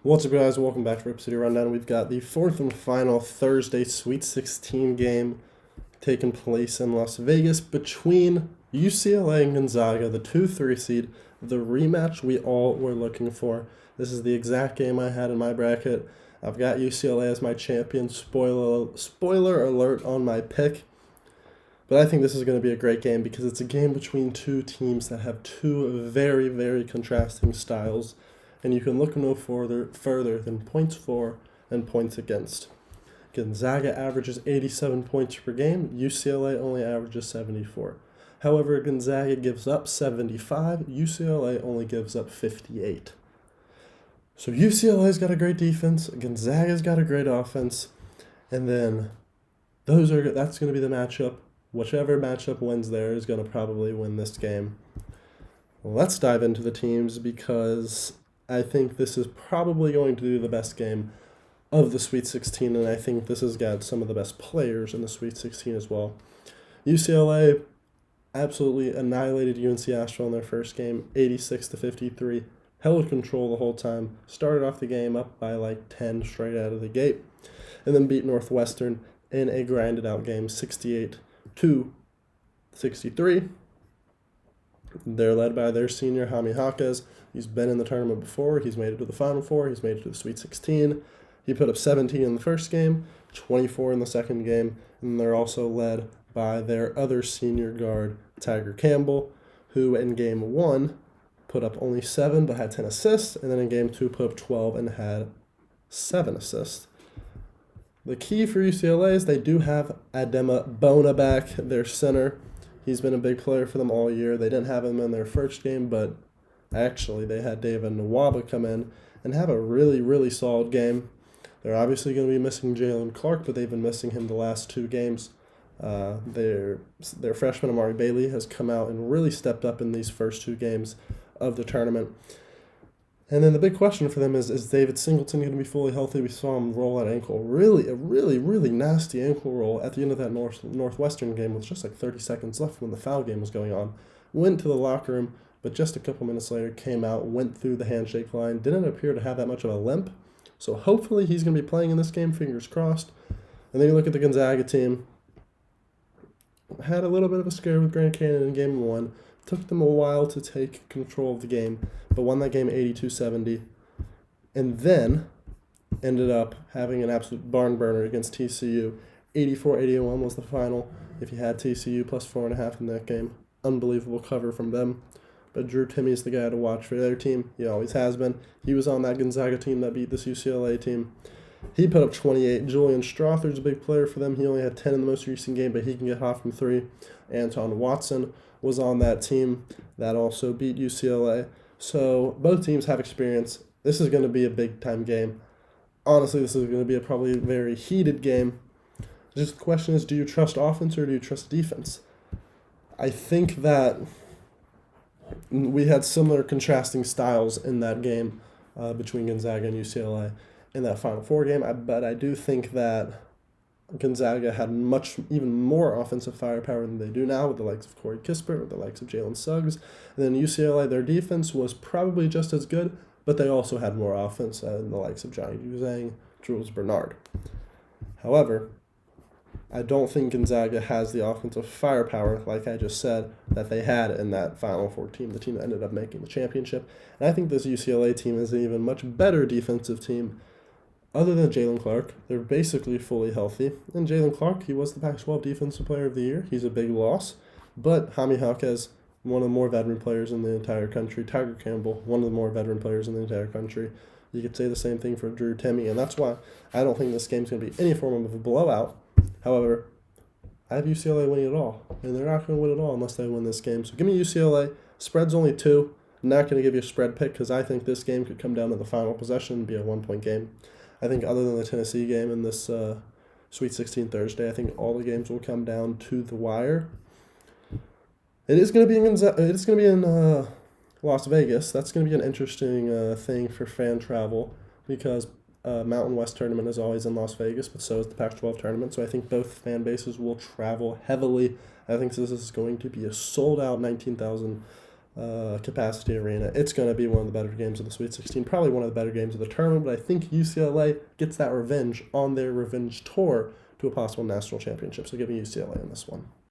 What's up, guys? Welcome back to Rip City Rundown. We've got the fourth and final Thursday Sweet 16 game taking place in Las Vegas between UCLA and Gonzaga, the 2-3 seed, the rematch we all were looking for. This is the exact game I had in my bracket. I've got UCLA as my champion. Spoiler alert on my pick. But I think this is going to be a great game because it's a game between two teams that have two very, very contrasting styles. And you can look no further than points for and points against. Gonzaga averages 87 points per game. UCLA only averages 74. However, Gonzaga gives up 75. UCLA only gives up 58. So UCLA's got a great defense. Gonzaga's got a great offense. And then that's going to be the matchup. Whichever matchup wins there is going to probably win this game. Let's dive into the teams because I think this is probably going to be the best game of the Sweet 16, and I think this has got some of the best players in the Sweet 16 as well. UCLA absolutely annihilated UNC Asheville in their first game, 86-53. Held control the whole time. Started off the game up by like 10 straight out of the gate, and then beat Northwestern in a grinded out game, 68-63. They're led by their senior, Jaime Jaquez. He's been in the tournament before. He's made it to the Final Four. He's made it to the Sweet 16. He put up 17 in the first game, 24 in the second game, and they're also led by their other senior guard, Tiger Campbell, who in Game 1 put up only 7 but had 10 assists, and then in Game 2 put up 12 and had 7 assists. The key for UCLA is they do have Adema Bona back, their center. He's been a big player for them all year. They didn't have him in their first game, but actually they had David Nwaba come in and have a really, really solid game. They're obviously going to be missing Jalen Clark, but they've been missing him the last 2 games. Their freshman Amari Bailey has come out and really stepped up in these first 2 games of the tournament. And then the big question for them is David Singleton going to be fully healthy? We saw him roll that ankle. A really nasty ankle roll at the end of that Northwestern game with just like 30 seconds left when the foul game was going on. Went to the locker room, but just a couple minutes later came out, went through the handshake line, didn't appear to have that much of a limp. So hopefully he's going to be playing in this game, fingers crossed. And then you look at the Gonzaga team. Had a little bit of a scare with Grand Canyon in Game 1. Took them a while to take control of the game, but won that game 82-70. And then ended up having an absolute barn burner against TCU. 84-81 was the final. If you had TCU plus 4.5 in that game, unbelievable cover from them. But Drew Timme is the guy to watch for their team. He always has been. He was on that Gonzaga team that beat this UCLA team. He put up 28. Julian Strother's a big player for them. He only had 10 in the most recent game, but he can get hot from 3. Anton Watson was on that team that also beat UCLA. So both teams have experience. This is going to be a big-time game. Honestly, this is going to be a probably very heated game. Just the question is, do you trust offense or do you trust defense? I think that we had similar contrasting styles in that game between Gonzaga and UCLA in that Final Four game, but I do think that Gonzaga had even more offensive firepower than they do now with the likes of Corey Kispert, with the likes of Jalen Suggs. And then UCLA, their defense was probably just as good, but they also had more offense than the likes of Johnny Juzang, Jules Bernard. However, I don't think Gonzaga has the offensive firepower, like I just said, that they had in that Final Four team, the team that ended up making the championship. And I think this UCLA team is an even much better defensive team. Other than Jalen Clark, they're basically fully healthy. And Jalen Clark, he was the Pac-12 Defensive Player of the Year. He's a big loss. But Jaime Jaquez, one of the more veteran players in the entire country. Tiger Campbell, one of the more veteran players in the entire country. You could say the same thing for Drew Timme. And that's why I don't think this game's going to be any form of a blowout. However, I have UCLA winning it all. And they're not going to win it all unless they win this game. So give me UCLA. Spread's only 2. I'm not going to give you a spread pick because I think this game could come down to the final possession and be a 1-point game. I think other than the Tennessee game in this Sweet 16 Thursday, I think all the games will come down to the wire. It is going to be in Las Vegas. That's going to be an interesting thing for fan travel because Mountain West tournament is always in Las Vegas, but so is the Pac-12 tournament. So I think both fan bases will travel heavily. I think this is going to be a sold-out 19,000 capacity arena. It's going to be one of the better games of the Sweet 16, probably one of the better games of the tournament, but I think UCLA gets that revenge on their revenge tour to a possible national championship. So give me UCLA in this one.